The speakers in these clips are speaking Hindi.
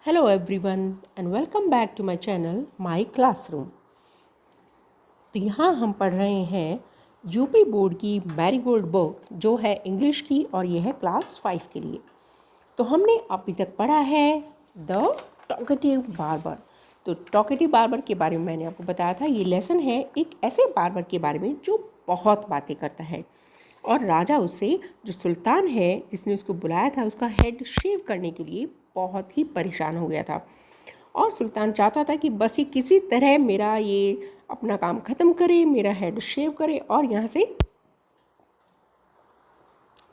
Hello everyone and welcome back to my channel My Classroom। तो यहाँ हम पढ़ रहे हैं यूपी बोर्ड की मैरीगोल्ड बुक जो है इंग्लिश की और ये है क्लास 5 के लिए। तो हमने अभी तक पढ़ा है द टॉकेटिव बार्बर। तो टॉकेटिव बार्बर के बारे में मैंने आपको बताया था, ये लेसन है एक ऐसे बार्बर के बारे में जो बहुत बातें करता है और राजा उससे, जो सुल्तान है जिसने उसको बुलाया था, उसका हेड शेव करने के लिए बहुत ही परेशान हो गया था। और सुल्तान चाहता था कि बस ये किसी तरह मेरा ये अपना काम ख़त्म करे, मेरा हेड शेव करे और यहाँ से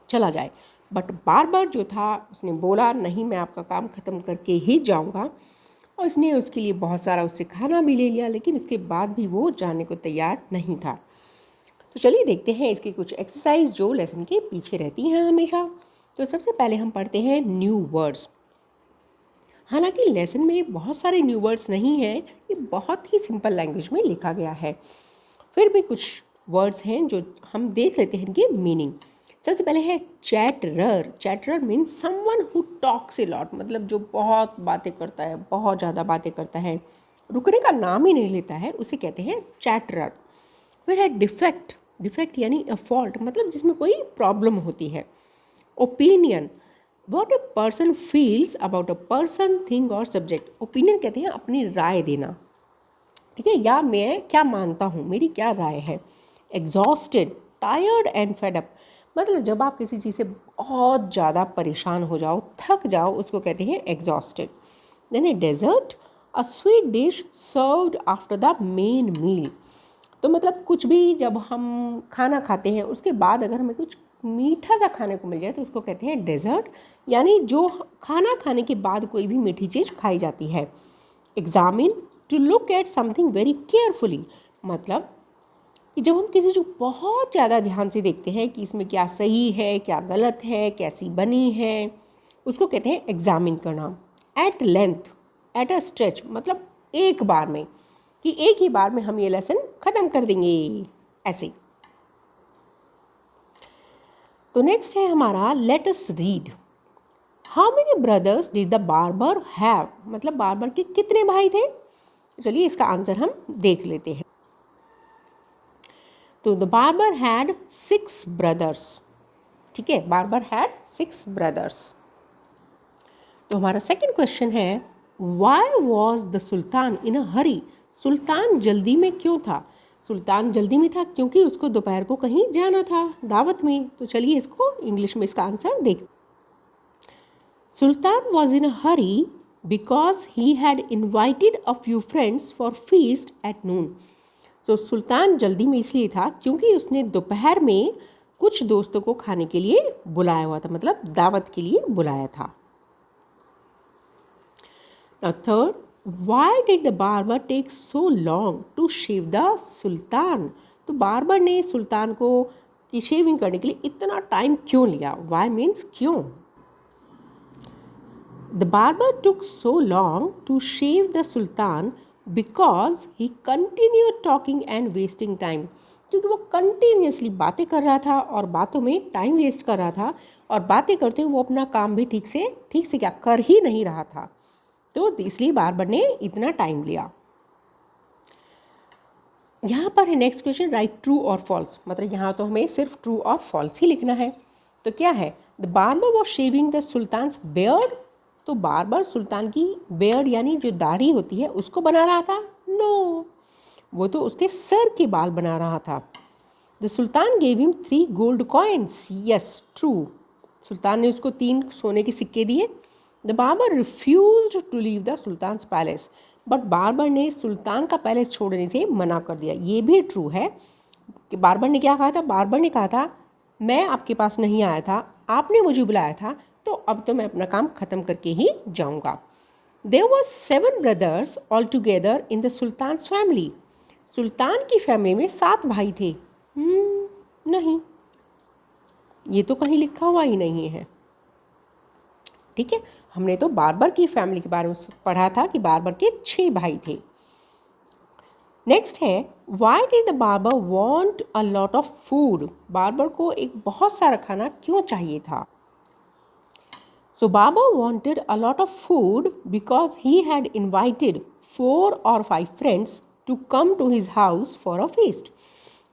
चला जाए। बट बार्बर जो था उसने बोला नहीं, मैं आपका काम ख़त्म करके ही जाऊँगा। और इसने उसके लिए बहुत सारा उससे खाना भी ले लिया, लेकिन उसके बाद भी वो जाने को तैयार नहीं था। तो चलिए देखते हैं इसकी कुछ एक्सरसाइज जो लेसन के पीछे रहती हैं हमेशा। तो सबसे पहले हम पढ़ते हैं न्यू वर्ड्स। हालांकि लेसन में बहुत सारे न्यू वर्ड्स नहीं हैं, ये बहुत ही सिंपल लैंग्वेज में लिखा गया है। फिर भी कुछ वर्ड्स हैं जो हम देख लेते हैं इनके मीनिंग। सबसे पहले है chatterer. Chatterer means someone who talks a lot, मतलब जो बहुत बातें करता है, बहुत ज़्यादा बातें करता है, रुकने का नाम ही नहीं लेता है, उसे कहते हैं चैटरर। फिर है डिफेक्ट। डिफेक्ट यानी अ फॉल्ट, मतलब जिसमें कोई प्रॉब्लम होती है। Opinion, what a person feels about a person, thing और सब्जेक्ट। ओपिनियन कहते हैं अपनी राय देना, ठीक है, या मैं क्या मानता हूँ, मेरी क्या राय है। Exhausted, tired and fed up, मतलब जब आप किसी चीज़ से बहुत ज़्यादा परेशान हो जाओ, थक जाओ, उसको कहते हैं exhausted. Then a dessert, a sweet dish served after the main meal. तो मतलब कुछ भी जब हम खाना खाते हैं उसके बाद अगर हमें कुछ मीठा सा खाने को मिल जाए तो उसको कहते हैं डेजर्ट, यानी जो खाना खाने के बाद कोई भी मीठी चीज़ खाई जाती है। Examine, to look at something very carefully, मतलब कि जब हम किसी चीज़ को बहुत ज़्यादा ध्यान से देखते हैं कि इसमें क्या सही है, क्या गलत है, कैसी बनी है, उसको कहते हैं एग्जामिन करना। At length, at a stretch, मतलब एक बार में, कि एक ही बार में हम ये लेसन ख़त्म कर देंगे ऐसे। तो नेक्स्ट है हमारा let us read. How many brothers did the barber have, मतलब बार्बर के कितने भाई थे। चलिए इसका आंसर हम देख लेते हैं। तो द बार्बर हैड 6 ब्रदर्स, ठीक है, बार्बर हैड 6 ब्रदर्स। तो हमारा सेकंड क्वेश्चन है why was the sultan in a हरी। सुल्तान जल्दी में क्यों था। सुल्तान जल्दी में था क्योंकि उसको दोपहर को कहीं जाना था, दावत में। तो चलिए इसको इंग्लिश में इसका आंसर देख। Sultan was in a hurry because he had invited a few friends for feast at noon. तो सुल्तान जल्दी में इसलिए था क्योंकि उसने दोपहर में कुछ दोस्तों को खाने के लिए बुलाया हुआ था, मतलब दावत के लिए बुलाया था। Now third, why did the barber take so long to shave the sultan? तो बार्बर ने सुल्तान को की शेविंग करने के लिए इतना टाइम क्यों लिया। Why means क्यों। The barber took so long to shave the sultan because he continued talking and wasting time. क्योंकि वो कंटिन्यूसली बातें कर रहा था और बातों में टाइम वेस्ट कर रहा था, और बातें करते हुए वो अपना काम भी ठीक से क्या कर ही नहीं रहा था। तो इसलिए बार्बर ने इतना टाइम लिया। यहाँ पर है नेक्स्ट क्वेश्चन, राइट ट्रू और फॉल्स, मतलब यहाँ तो हमें सिर्फ ट्रू और फॉल्स ही लिखना है। तो क्या है, the barber was shaving the sultan's beard. तो बार्बर सुल्तान की बेयर्ड यानी जो दाढ़ी होती है उसको बना रहा था। नो, वो तो उसके सर के बाल बना रहा था। The sultan gave him 3 gold coins. Yes, true, सुल्तान ने उसको 3 सोने के सिक्के दिए। The barber refused to leave the sultan's palace, but barber ने सुल्तान का पैलेस छोड़ने से मना कर दिया। ये भी ट्रू है कि बार्बर ने क्या कहा था, बार्बर ने कहा था मैं आपके पास नहीं आया था, आपने मुझे बुलाया था, तो अब तो मैं अपना काम ख़त्म करके ही जाऊँगा। There were 7 brothers all together in the sultan's family. सुल्तान की फैमिली में 7 भाई थे। नहीं, ये तो कहीं लिखा हुआ ही नहीं है, ठीक है। हमने तो बार्बर की फैमिली के बारे में पढ़ा था कि बार्बर के 6 भाई थे। नेक्स्ट है why did the barber want a lot of food. Barber को एक बहुत सारा खाना क्यों चाहिए था। So Baba wanted a lot of food because he had invited 4 or 5 friends to come to his house for a feast.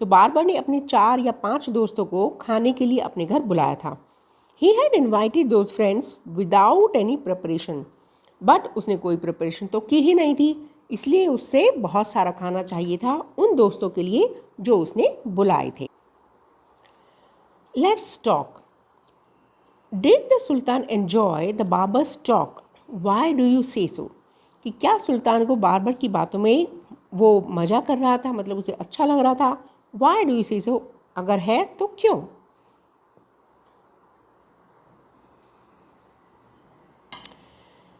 तो बारबर ने अपने 4 या 5 दोस्तों को खाने के लिए अपने घर बुलाया था. He had invited those friends without any preparation. But उसने कोई प्रिपरेशन तो की ही नहीं थी, इसलिए उससे बहुत सारा खाना चाहिए था उन दोस्तों के लिए जो उसने बुलाए थे. Let's talk. Did the Sultan enjoy the Barber's talk? Why do you say so? कि क्या सुल्तान को बारबर की बातों में वो मज़ा कर रहा था, मतलब उसे अच्छा लग रहा था. Why do you say so? अगर है तो क्यों?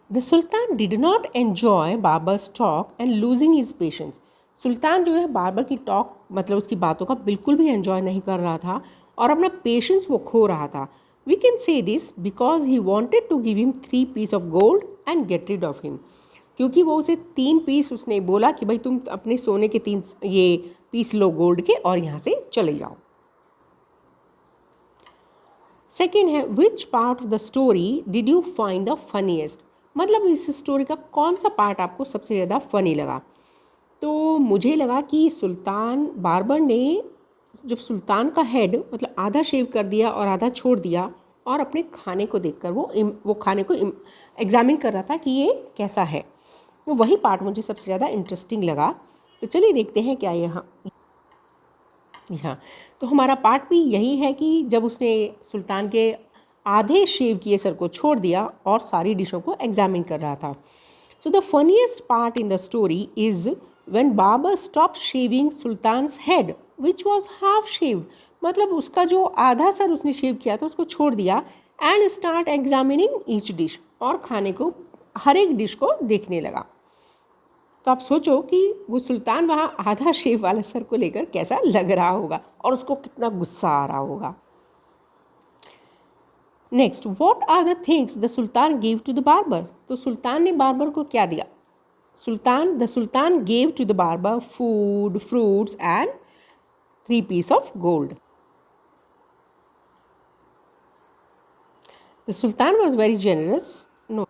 The Sultan did not enjoy Barber's talk and losing his patience. सुल्तान जो है बारबर की टॉक मतलब उसकी बातों का बिल्कुल भी एंजॉय नहीं कर रहा था और अपना पेशेंस वो खो रहा था. We can say this because he wanted to give him 3 pieces of gold and get rid of him. क्योंकि वो उसे 3 पीस उसने बोला कि भाई तुम अपने सोने के 3 ये पीस लो गोल्ड के और यहाँ से चले जाओ. सेकेंड है which part of the story did you find the funniest. मतलब इस स्टोरी का कौन सा पार्ट आपको सबसे ज़्यादा फ़नी लगा. तो मुझे लगा कि सुल्तान बारबर ने जब सुल्तान का हेड मतलब आधा शेव कर दिया और आधा छोड़ दिया और अपने खाने को देखकर वो खाने को एग्जामिन कर रहा था कि ये कैसा है. तो वही पार्ट मुझे सबसे ज़्यादा इंटरेस्टिंग लगा. तो चलिए देखते हैं क्या यहाँ. तो हमारा पार्ट भी यही है कि जब उसने सुल्तान के आधे शेव किए सर को छोड़ दिया और सारी डिशों को एग्जामिन कर रहा था. So the funniest part in the story is when Babur stopped shaving Sultan's head which was half shaved. मतलब उसका जो आधा सर उसने शेव किया था उसको छोड़ दिया and start examining each dish. और खाने को हर एक डिश को देखने लगा. तो आप सोचो कि वो सुल्तान वहाँ आधा शेव वाला सर को लेकर कैसा लग रहा होगा और उसको कितना गुस्सा आ रहा होगा. Next, what are the things the sultan give to the barber. तो सुल्तान ने बार्बर को क्या दिया. The Sultan gave to the barber food, fruits and 3 pieces of gold. The Sultan was very generous. No.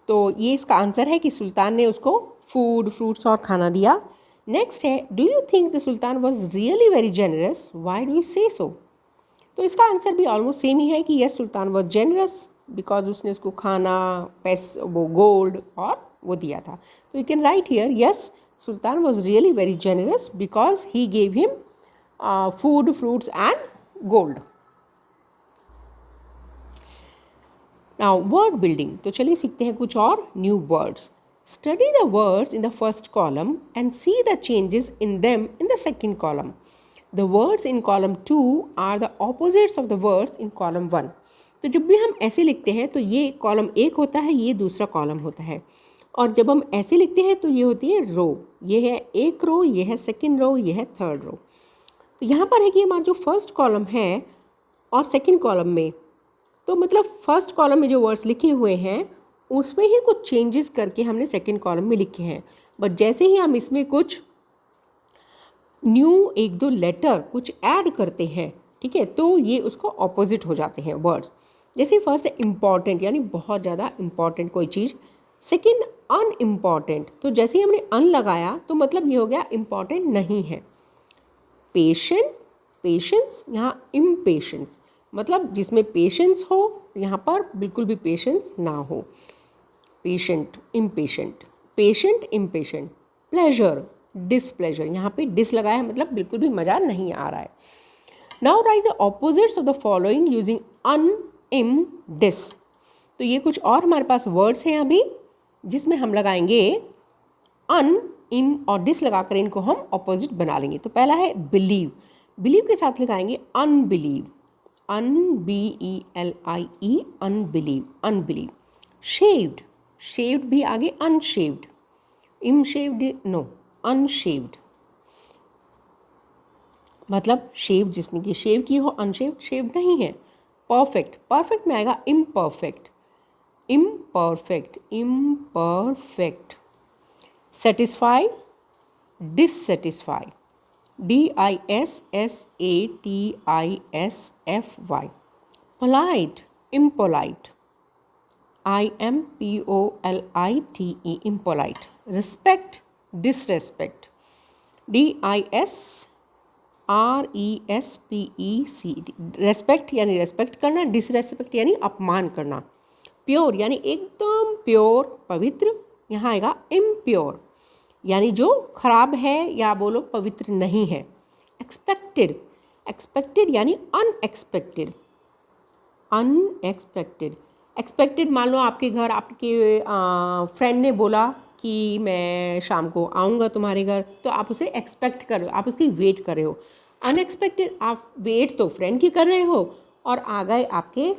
तो ये इसका आंसर है कि सुल्तान ने उसको फूड, फ्रूट्स और खाना दिया. नेक्स्ट है, do you think the sultan was really very generous. Why do you से सो. तो इसका आंसर भी ऑलमोस्ट सेम ही है कि yes sultan was generous because उसने उसको खाना, वो गोल्ड और वो दिया था. तो you can write here yes sultan was really very generous because he gave him food, fruits and gold. Now word building. तो चलिए सीखते हैं कुछ और new words. Study the words in the first column and see the changes in them in the second column. The words in column 2 are the opposites of the words in column 1. तो जब भी हम ऐसे लिखते हैं तो ये कॉलम 1 होता है, ये दूसरा कॉलम होता है. और जब हम ऐसे लिखते हैं तो ये होती है रो. ये है एक रो, ये है सेकंड रो, ये है थर्ड रो. तो यहाँ पर है कि हमारा जो फर्स्ट कॉलम है और सेकंड कॉलम में, तो मतलब फर्स्ट कॉलम में जो वर्ड्स लिखे हुए हैं उसमें ही कुछ चेंजेस करके हमने सेकंड कॉलम में लिखे हैं. बट जैसे ही हम इसमें कुछ न्यू 1-2 लेटर कुछ ऐड करते हैं, ठीक है, तो ये उसको ऑपोजिट हो जाते हैं वर्ड्स. जैसे फर्स्ट है इम्पॉर्टेंट, यानी बहुत ज़्यादा इम्पॉर्टेंट कोई चीज़. सेकंड अनइम्पॉर्टेंट, तो जैसे ही हमने अन लगाया तो मतलब ये हो गया इम्पॉर्टेंट नहीं है. पेशेंट, पेशेंस, यहाँ इम्पेशेंस, मतलब जिसमें पेशेंस हो यहाँ पर बिल्कुल भी पेशेंस ना हो. Patient, impatient, patient, impatient. Pleasure, displeasure, यहाँ पे डिस लगाया है मतलब बिल्कुल भी मज़ा नहीं आ रहा है. Now write the opposites of the following using un, im, dis. तो ये कुछ और हमारे पास वर्ड्स हैं अभी जिसमें हम लगाएंगे अन, इम और डिस लगाकर इनको हम ऑपोजिट बना लेंगे. तो पहला है बिलीव. बिलीव के साथ लगाएंगे unbelief. UNBELIE, unbelief, unbelief. Shaved, shaved भी आगे अनशेव्ड. इमशेव्ड नो, अनशेव्ड. मतलब शेव जिसने की शेव की हो, अनशेव्ड शेव नहीं है. परफेक्ट, परफेक्ट में आएगा imperfect. Imperfect, imperfect. Satisfy, dissatisfy. DISSATISFY. Polite, impolite, IMPOLITE, impolite. Respect, disrespect, DISRESPECT, respect यानी रेस्पेक्ट करना, डिसरेस्पेक्ट यानी अपमान करना. प्योर यानी एकदम प्योर, पवित्र. यहाँ आएगा इम्प्योर यानी जो खराब है या बोलो पवित्र नहीं है. एक्सपेक्टेड, एक्सपेक्टेड यानी अनएक्सपेक्टेड, अनएक्सपेक्टेड. एक्सपेक्टेड, मान लो आपके घर आपके फ्रेंड ने बोला कि मैं शाम को आऊँगा तुम्हारे घर, तो आप उसे एक्सपेक्ट कर रहे हो, आप उसकी वेट कर रहे हो. अनएक्सपेक्टेड, आप वेट तो फ्रेंड की कर रहे हो और आ गए आपके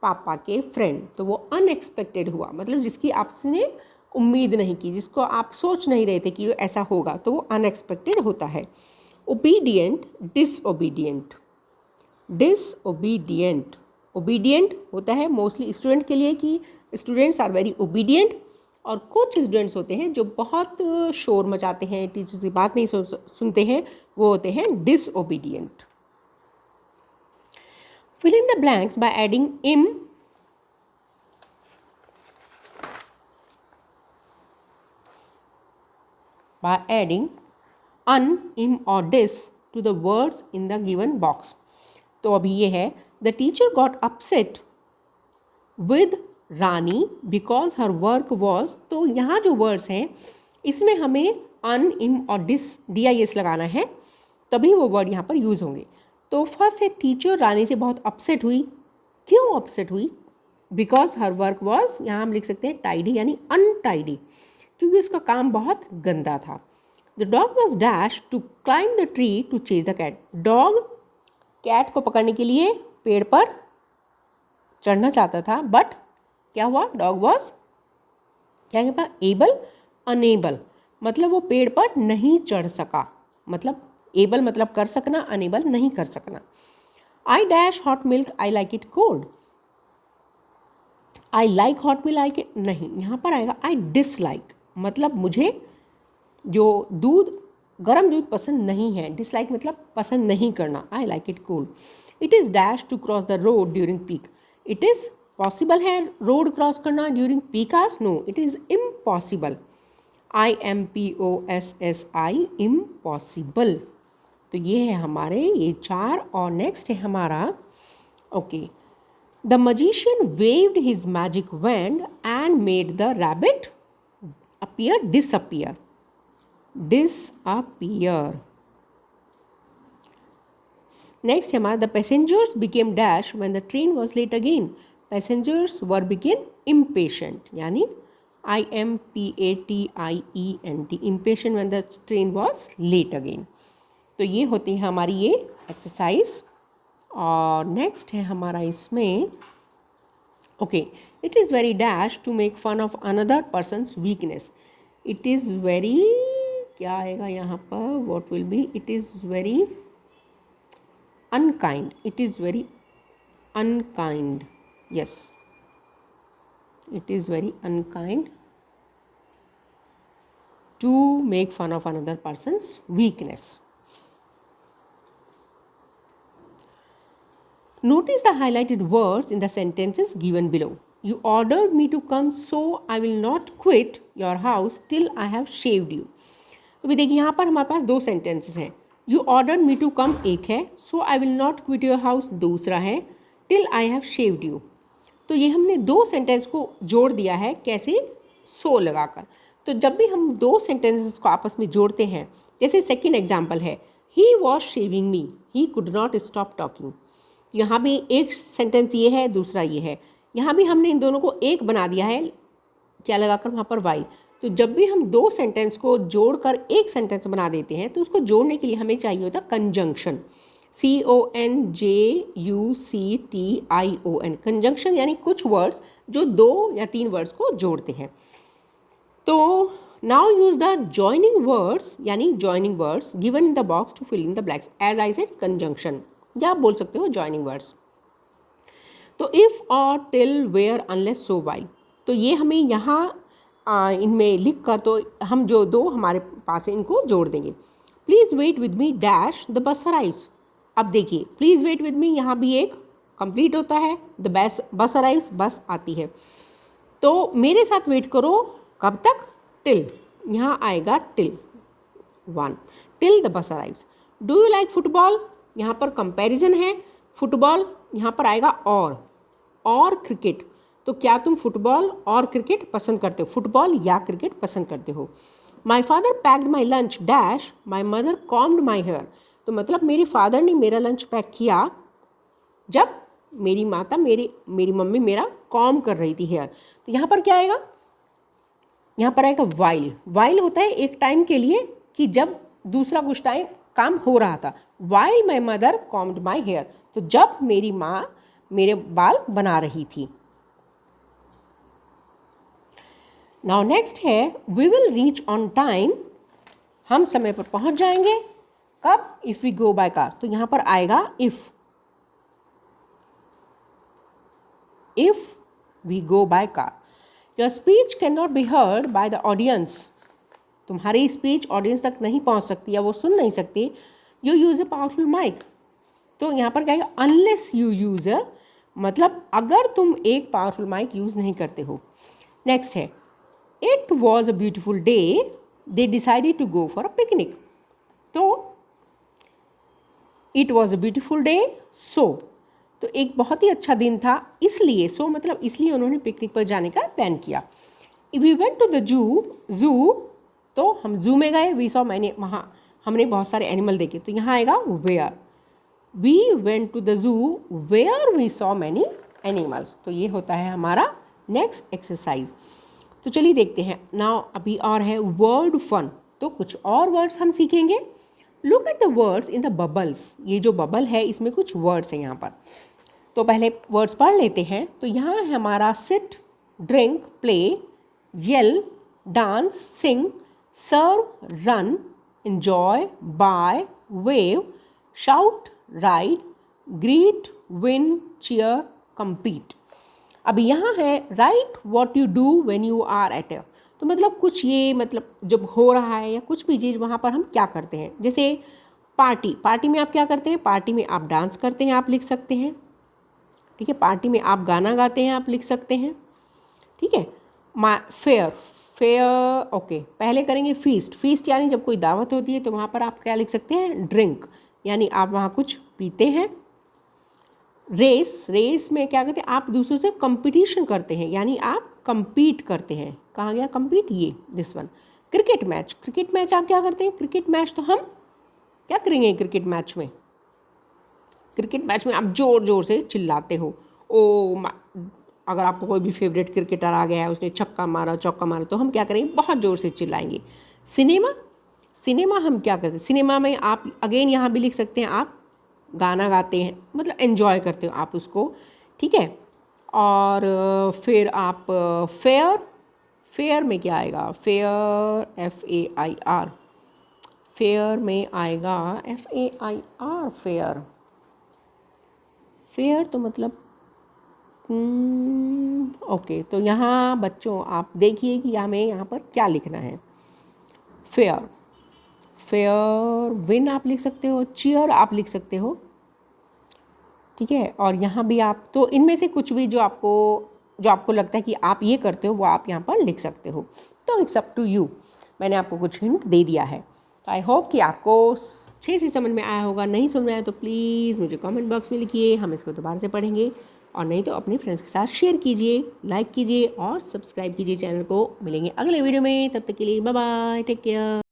पापा के फ्रेंड, तो वो अनएक्सपेक्टेड हुआ. मतलब जिसकी आपने उम्मीद नहीं की, जिसको आप सोच नहीं रहे थे कि वो ऐसा होगा, तो वो अनएक्सपेक्टेड होता है. Obedient, disobedient, disobedient. ओबीडियंट होता है मोस्टली स्टूडेंट के लिए कि स्टूडेंट्स आर वेरी ओबीडियंट, और कुछ स्टूडेंट्स होते हैं जो बहुत शोर मचाते हैं, टीचर्स की बात नहीं सुनते हैं, वो होते हैं disobedient. Fill in the blanks by adding im, by adding un, im or dis to the words in the given box. तो अभी ये है, the teacher got upset with Rani because her work was. तो यहाँ जो words हैं इसमें हमें un, im और dis लगाना है, तभी वो word यहाँ पर यूज़ होंगे. तो फर्स्ट है टीचर रानी से बहुत अपसेट हुई. क्यों अपसेट हुई? बिकॉज हर वर्क वॉज, यहाँ हम लिख सकते हैं टाइडी यानी अनटाइडी, क्योंकि उसका काम बहुत गंदा था. The dog was dash to climb the tree to chase the cat. Dog cat को पकड़ने के लिए पेड़ पर चढ़ना चाहता था, बट क्या हुआ? डॉग वॉज क्या कहता, एबल, अनेबल. मतलब वो पेड़ पर नहीं चढ़ सका. मतलब एबल मतलब कर सकना, अनेबल नहीं कर सकना. I dash hot milk, I like it cold. I like hot milk, like it नहीं, यहाँ पर आएगा आई डिसलाइक. मतलब मुझे जो दूध, गर्म दूध पसंद नहीं है. डिसलाइक मतलब पसंद नहीं करना. I like it cold. It is dash to cross the road during peak. It is possible है रोड क्रॉस करना during peak hours. No, it is impossible. IMPOSSI, impossible. तो ये है हमारे ये 4. और नेक्स्ट है हमारा okay. The magician waved his magic wand and made the rabbit appear, disappear, disappear. Next है हमारा the passengers became dash when the train was late again. Passengers were became impatient, यानी IMPATIENT, impatient when the train was late again. तो ये होती है हमारी ये एक्सरसाइज. और नेक्स्ट है हमारा इसमें okay. It is very dash to make fun of another person's weakness. It is very, क्या आएगा यहाँ पर, what will be, it is very unkind. It is very unkind, yes, it is very unkind to make fun of another person's weakness. Notice the highlighted words in the sentences given below. You ordered me to come, so I will not quit your house till I have shaved you. तो भी देखिए यहाँ पर हमारे पास 2 सेंटेंसेस हैं. You ordered me to come एक है, so I will not quit your house दूसरा है, till I have shaved you. तो ये हमने 2 सेंटेंस को जोड़ दिया है. कैसे? so लगाकर. तो जब भी हम 2 सेंटेंसेस को आपस में जोड़ते हैं, जैसे सेकेंड एग्जाम्पल है he was shaving me, he could not stop talking. यहाँ भी एक सेंटेंस ये है, दूसरा ये है. यहाँ भी हमने इन दोनों को एक बना दिया है, क्या लगाकर वहाँ पर वाइल. तो जब भी हम 2 सेंटेंस को जोड़कर एक सेंटेंस बना देते हैं, तो उसको जोड़ने के लिए हमें चाहिए होता कंजंक्शन. CONJUCTION, कंजंक्शन यानी कुछ वर्ड्स जो 2 या 3 वर्ड्स को जोड़ते हैं. तो now use the joining words, यानी joining words given in the box to fill in the blanks. As I said conjunction, या आप बोल सकते हो जॉइनिंग वर्ड्स. तो if, or, till, where, unless, so, while. तो ये हमें यहाँ इनमें लिख कर, तो हम जो 2 हमारे पास है इनको जोड़ देंगे. Please wait with me dash the bus arrives. अब देखिए प्लीज़ वेट विद मी, यहाँ भी एक कंप्लीट होता है, द बस अराइव्स, बस आती है। तो मेरे साथ वेट करो, कब तक? टिल, यहाँ आएगा till 1, till the bus arrives. Do you like football, यहाँ पर कंपैरिजन है, फुटबॉल यहाँ पर आएगा और क्रिकेट। तो क्या तुम फुटबॉल और क्रिकेट पसंद करते हो, फुटबॉल या क्रिकेट पसंद करते हो? My father packed my lunch dash my mother combed my hair. तो मतलब मेरे फादर ने मेरा लंच पैक किया जब मेरी माता मेरी मम्मी मेरा कॉम कर रही थी हेयर। तो यहाँ पर क्या आएगा? यहाँ पर आएगा वाइल होता है एक टाइम के लिए कि जब दूसरा कुछ टाइम काम हो रहा था। While my mother combed my hair, तो जब मेरी माँ मेरे बाल बना रही थी। नाउ नेक्स्ट है we will reach on time, हम समय पर पहुंच जाएंगे। कब? If we go by car. तो यहाँ पर आएगा if we go by car. Your speech can not be heard by the audience, तुम्हारी स्पीच ऑडियंस तक नहीं पहुंच सकती या वो सुन नहीं सकती। You use a powerful mic, तो यहाँ पर क्या है? अनलेस यू यूज़ अ, मतलब अगर तुम एक पावरफुल माइक यूज़ नहीं करते हो। नेक्स्ट है it was a beautiful day they decided to go for a picnic. तो it was a beautiful day so, तो एक बहुत ही अच्छा दिन था इसलिए, सो मतलब इसलिए उन्होंने पिकनिक पर जाने का प्लान किया। वी वेंट टू द जू, तो हम जू में गए। वी सॉ मैंने वहाँ हमने बहुत सारे एनिमल देखे। तो यहाँ आएगा where, we went to the zoo where we saw many animals. तो ये होता है हमारा नेक्स्ट एक्सरसाइज। तो चलिए देखते हैं। नाउ अभी और है वर्ड फन, तो कुछ और वर्ड्स हम सीखेंगे। Look at the words in the bubbles, ये जो बबल है इसमें कुछ वर्ड्स हैं यहाँ पर। तो पहले वर्ड्स पढ़ लेते हैं। तो यहाँ है हमारा sit, drink, play, yell, dance, sing, serve, run, enjoy, buy, wave, shout, ride, greet, win, cheer, compete। अब यहाँ है write what you do when you are at a, तो मतलब कुछ ये मतलब जब हो रहा है या कुछ भी चीज़ वहाँ पर हम क्या करते हैं। जैसे पार्टी में आप क्या करते हैं? पार्टी में आप डांस करते हैं, आप लिख सकते हैं। ठीक है, पार्टी में आप गाना गाते हैं, आप लिख सकते हैं। ठीक है, फेयर ओके। पहले करेंगे फीस्ट यानी जब कोई दावत होती है तो वहाँ पर आप क्या लिख सकते हैं? ड्रिंक, यानी आप वहाँ कुछ पीते हैं। रेस में क्या करते हैं? आप दूसरों से कंपटीशन करते हैं, यानी आप compete करते हैं। कहाँ गया compete? ये दिस वन। क्रिकेट मैच आप क्या करते हैं? क्रिकेट मैच तो हम क्या करेंगे? क्रिकेट मैच में आप ज़ोर ज़ोर से चिल्लाते हो। अगर आपको कोई भी फेवरेट क्रिकेटर आ गया है, उसने छक्का मारा चौका मारा, तो हम क्या करेंगे? बहुत ज़ोर से चिल्लाएंगे। सिनेमा हम क्या करते हैं? सिनेमा में आप अगेन यहाँ भी लिख सकते हैं, आप गाना गाते हैं, मतलब एन्जॉय करते हो आप उसको। ठीक है, और फिर आप फेयर में क्या आएगा? फेयर FAIR, फेयर में आएगा FAIR, फेयर तो मतलब ओके। तो यहाँ बच्चों आप देखिए कि हमें यहाँ पर क्या लिखना है। फेयर विन आप लिख सकते हो, चीयर आप लिख सकते हो। ठीक है, और यहाँ भी आप, तो इनमें से कुछ भी जो आपको लगता है कि आप ये करते हो वो आप यहाँ पर लिख सकते हो। तो इट्स अप टू यू, मैंने आपको कुछ हिंट दे दिया है। तो आई होप कि आपको अच्छे से समझ में आया होगा। नहीं समझ में आया तो प्लीज़ मुझे कमेंट बॉक्स में लिखिए, हम इसको दोबारा से पढ़ेंगे। और नहीं तो अपने फ्रेंड्स के साथ शेयर कीजिए, लाइक कीजिए और सब्सक्राइब कीजिए चैनल को। मिलेंगे अगले वीडियो में, तब तक के लिए बाय बाय, टेक केयर।